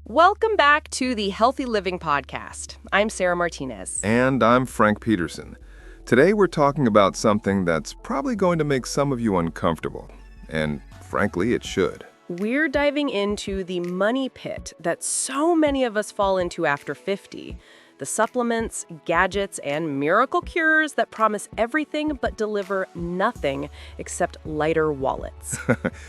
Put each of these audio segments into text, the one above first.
Welcome back to the Healthy Living Podcast. I'm Sarah Martinez. And I'm Frank Peterson. Today we're talking about something that's probably going to make some of you uncomfortable. And frankly, it should. We're diving into the money pit that so many of us fall into after 50. The supplements, gadgets, and miracle cures that promise everything but deliver nothing except lighter wallets.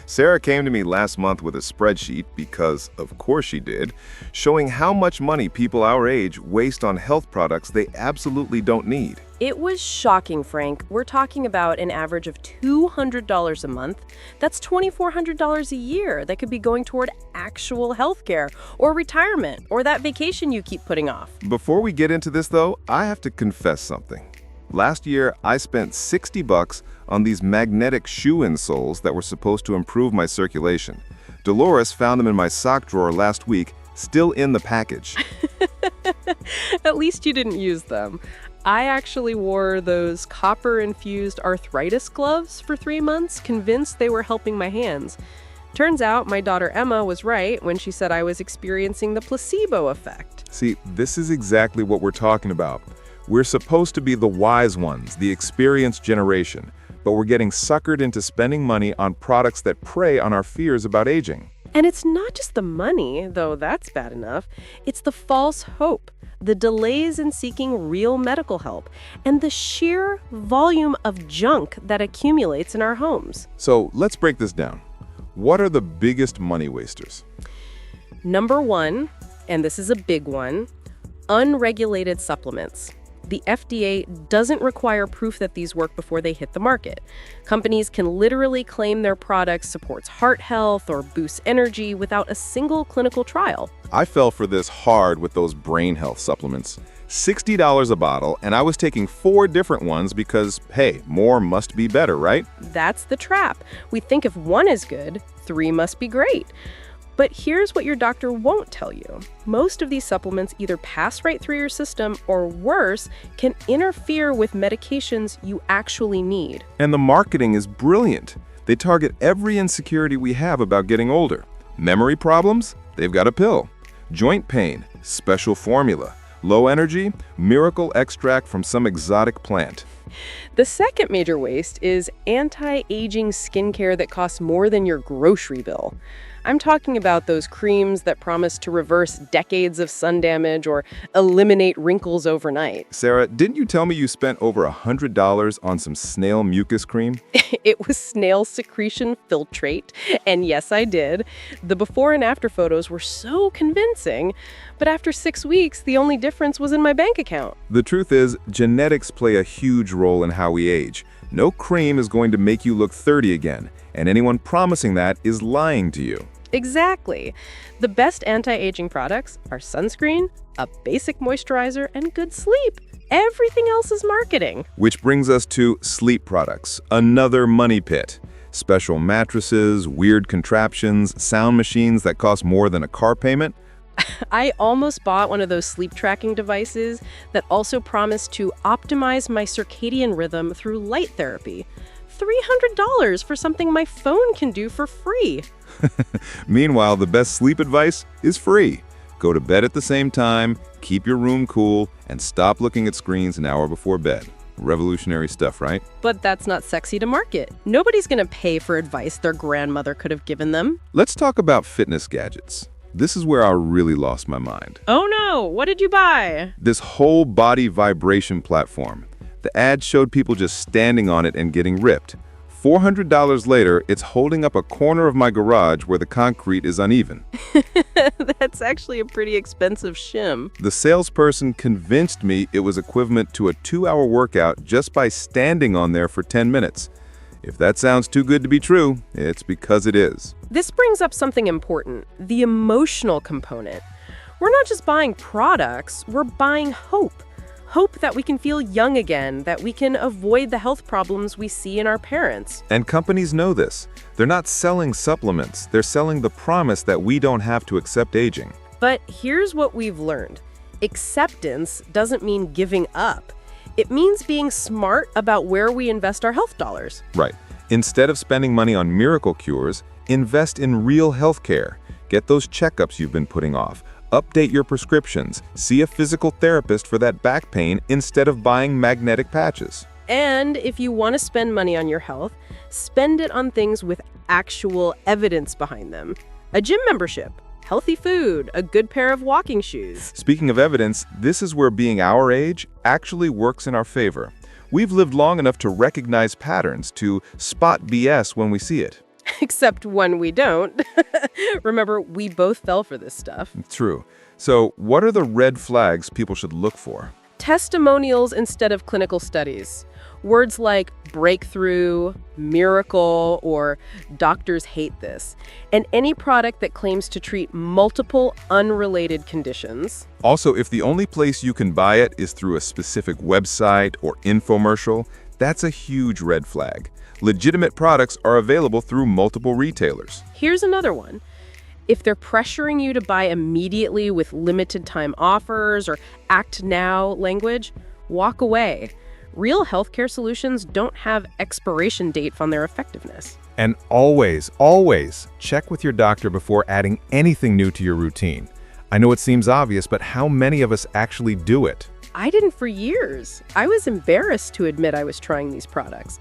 Sarah came to me last month with a spreadsheet, because of course she did, showing how much money people our age waste on health products they absolutely don't need. It was shocking, Frank. We're talking about an average of $200 a month. That's $2,400 a year that could be going toward actual healthcare or retirement or that vacation you keep putting off. Before we get into this, though, I have to confess something. Last year, I spent $60 on these magnetic shoe insoles that were supposed to improve my circulation. Dolores found them in my sock drawer last week, still in the package. At least you didn't use them. I actually wore those copper-infused arthritis gloves for 3 months, convinced they were helping my hands. Turns out my daughter Emma was right when she said I was experiencing the placebo effect. See, this is exactly what we're talking about. We're supposed to be the wise ones, the experienced generation, but we're getting suckered into spending money on products that prey on our fears about aging. And it's not just the money, though that's bad enough. It's the false hope, the delays in seeking real medical help, and the sheer volume of junk that accumulates in our homes. So let's break this down. What are the biggest money wasters? Number one, and this is a big one, unregulated supplements. The FDA doesn't require proof that these work before they hit the market. Companies can literally claim their product supports heart health or boosts energy without a single clinical trial. I fell for this hard with those brain health supplements. $60 a bottle, and I was taking 4 different ones because, hey, more must be better, right? That's the trap. We think if one is good, 3 must be great. But here's what your doctor won't tell you. Most of these supplements either pass right through your system or, worse, can interfere with medications you actually need. And the marketing is brilliant. They target every insecurity we have about getting older. Memory problems? They've got a pill. Joint pain? Special formula. Low energy? Miracle extract from some exotic plant. The second major waste is anti-aging skincare that costs more than your grocery bill. I'm talking about those creams that promise to reverse decades of sun damage or eliminate wrinkles overnight. Sarah, didn't you tell me you spent over $100 on some snail mucus cream? It was snail secretion filtrate, and yes, I did. The before and after photos were so convincing, but after 6 weeks, the only difference was in my bank account. The truth is, genetics play a huge role in how we age. No cream is going to make you look 30 again, and anyone promising that is lying to you. Exactly. The best anti-aging products are sunscreen, a basic moisturizer, and good sleep. Everything else is marketing. Which brings us to sleep products, another money pit. Special mattresses, weird contraptions, sound machines that cost more than a car payment. I almost bought one of those sleep tracking devices that also promised to optimize my circadian rhythm through light therapy. $300 for something my phone can do for free. Meanwhile, the best sleep advice is free. Go to bed at the same time, keep your room cool, and stop looking at screens an hour before bed. Revolutionary stuff, right? But that's not sexy to market. Nobody's going to pay for advice their grandmother could have given them. Let's talk about fitness gadgets. This is where I really lost my mind. Oh no, what did you buy? This whole body vibration platform. The ad showed people just standing on it and getting ripped. $400 later, it's holding up a corner of my garage where the concrete is uneven. That's actually a pretty expensive shim. The salesperson convinced me it was equivalent to a 2-hour workout just by standing on there for 10 minutes. If that sounds too good to be true, it's because it is. This brings up something important, the emotional component. We're not just buying products, we're buying hope. Hope that we can feel young again, that we can avoid the health problems we see in our parents. And companies know this. They're not selling supplements. They're selling the promise that we don't have to accept aging. But here's what we've learned. Acceptance doesn't mean giving up. It means being smart about where we invest our health dollars. Right. Instead of spending money on miracle cures, invest in real health care. Get those checkups you've been putting off. Update your prescriptions. See a physical therapist for that back pain instead of buying magnetic patches. And if you want to spend money on your health, spend it on things with actual evidence behind them. A gym membership, healthy food, a good pair of walking shoes. Speaking of evidence, this is where being our age actually works in our favor. We've lived long enough to recognize patterns, to spot BS when we see it. Except when we don't. Remember, we both fell for this stuff. True. So, what are the red flags people should look for? Testimonials instead of clinical studies. Words like breakthrough, miracle, or doctors hate this. And any product that claims to treat multiple unrelated conditions. Also, if the only place you can buy it is through a specific website or infomercial, that's a huge red flag. Legitimate products are available through multiple retailers. Here's another one. If they're pressuring you to buy immediately with limited time offers or act now language, walk away. Real healthcare solutions don't have expiration dates on their effectiveness. And always, always check with your doctor before adding anything new to your routine. I know it seems obvious, but how many of us actually do it? I didn't for years. I was embarrassed to admit I was trying these products.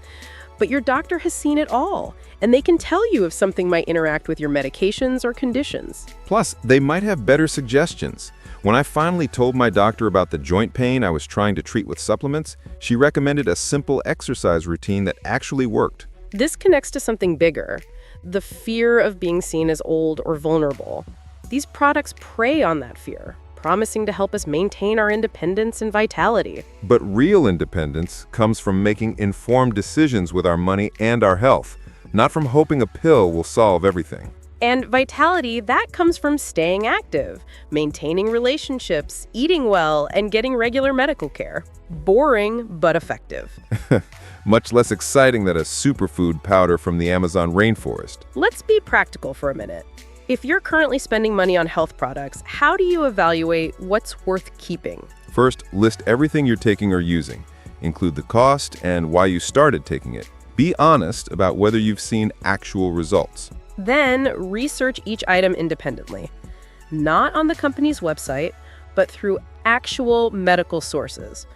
But your doctor has seen it all, and they can tell you if something might interact with your medications or conditions. Plus, they might have better suggestions. When I finally told my doctor about the joint pain I was trying to treat with supplements, she recommended a simple exercise routine that actually worked. This connects to something bigger, the fear of being seen as old or vulnerable. These products prey on that fear, promising to help us maintain our independence and vitality. But real independence comes from making informed decisions with our money and our health, not from hoping a pill will solve everything. And vitality, that comes from staying active, maintaining relationships, eating well, and getting regular medical care. Boring, but effective. Much less exciting than a superfood powder from the Amazon rainforest. Let's be practical for a minute. If you're currently spending money on health products, how do you evaluate what's worth keeping? First, list everything you're taking or using. Include the cost and why you started taking it. Be honest about whether you've seen actual results. Then, research each item independently. Not on the company's website, but through actual medical sources.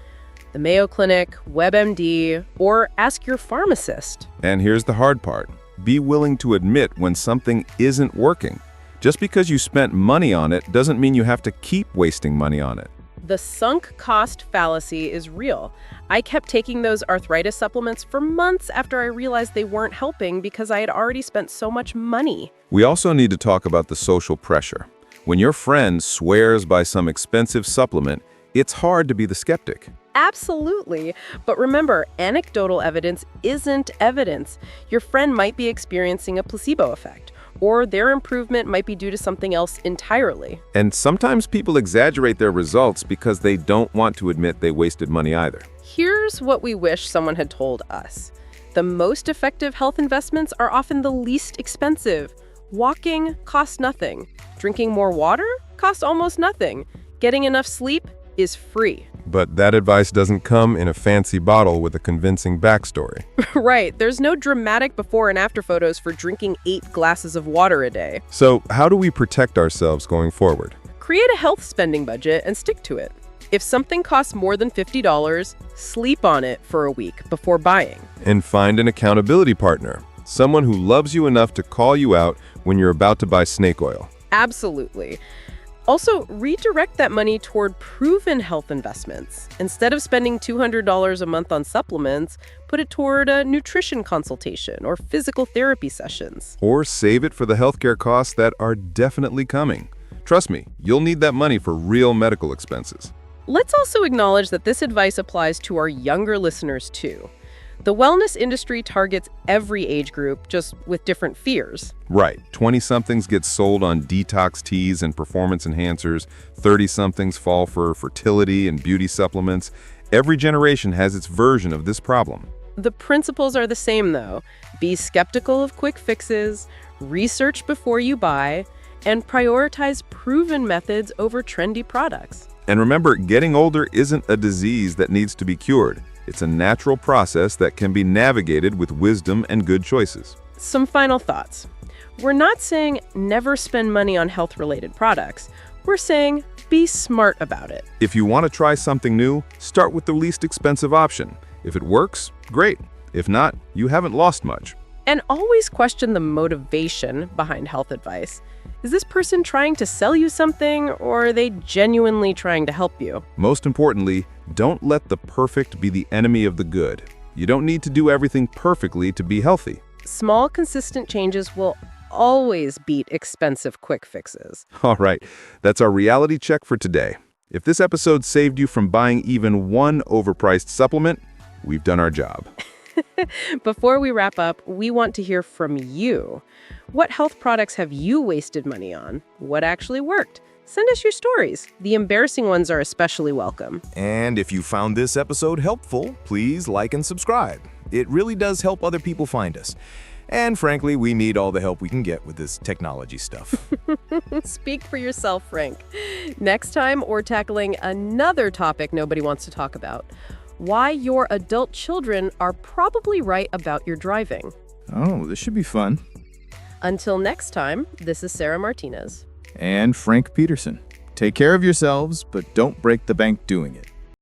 The Mayo Clinic, WebMD, or ask your pharmacist. And here's the hard part. Be willing to admit when something isn't working. Just because you spent money on it doesn't mean you have to keep wasting money on it. The sunk cost fallacy is real. I kept taking those arthritis supplements for months after I realized they weren't helping because I had already spent so much money. We also need to talk about the social pressure. When your friend swears by some expensive supplement, it's hard to be the skeptic. Absolutely. But remember, anecdotal evidence isn't evidence. Your friend might be experiencing a placebo effect, or their improvement might be due to something else entirely. And sometimes people exaggerate their results because they don't want to admit they wasted money either. Here's what we wish someone had told us. The most effective health investments are often the least expensive. Walking costs nothing. Drinking more water costs almost nothing. Getting enough sleep is free. But that advice doesn't come in a fancy bottle with a convincing backstory. Right. There's no dramatic before and after photos for drinking 8 glasses of water a day. So how do we protect ourselves going forward? Create a health spending budget and stick to it. If something costs more than $50, sleep on it for a week before buying. And find an accountability partner, someone who loves you enough to call you out when you're about to buy snake oil. Absolutely. Also, redirect that money toward proven health investments. Instead of spending $200 a month on supplements, put it toward a nutrition consultation or physical therapy sessions. Or save it for the healthcare costs that are definitely coming. Trust me, you'll need that money for real medical expenses. Let's also acknowledge that this advice applies to our younger listeners too. The wellness industry targets every age group, just with different fears. Right. 20-somethings get sold on detox teas and performance enhancers. 30-somethings fall for fertility and beauty supplements. Every generation has its version of this problem. The principles are the same, though. Be skeptical of quick fixes, research before you buy, and prioritize proven methods over trendy products. And remember, getting older isn't a disease that needs to be cured. It's a natural process that can be navigated with wisdom and good choices. Some final thoughts. We're not saying never spend money on health-related products. We're saying be smart about it. If you want to try something new, start with the least expensive option. If it works, great. If not, you haven't lost much. And always question the motivation behind health advice. Is this person trying to sell you something, or are they genuinely trying to help you? Most importantly, don't let the perfect be the enemy of the good. You don't need to do everything perfectly to be healthy. Small, consistent changes will always beat expensive quick fixes. All right, that's our reality check for today. If this episode saved you from buying even one overpriced supplement, we've done our job. Before we wrap up, we want to hear from you. What health products have you wasted money on? What actually worked? Send us your stories. The embarrassing ones are especially welcome. And if you found this episode helpful, please like and subscribe. It really does help other people find us. And frankly, we need all the help we can get with this technology stuff. Speak for yourself, Frank. Next time, we're tackling another topic nobody wants to talk about. Why your adult children are probably right about your driving. Oh, this should be fun. Until next time, this is Sarah Martinez. And Frank Peterson. Take care of yourselves, but don't break the bank doing it.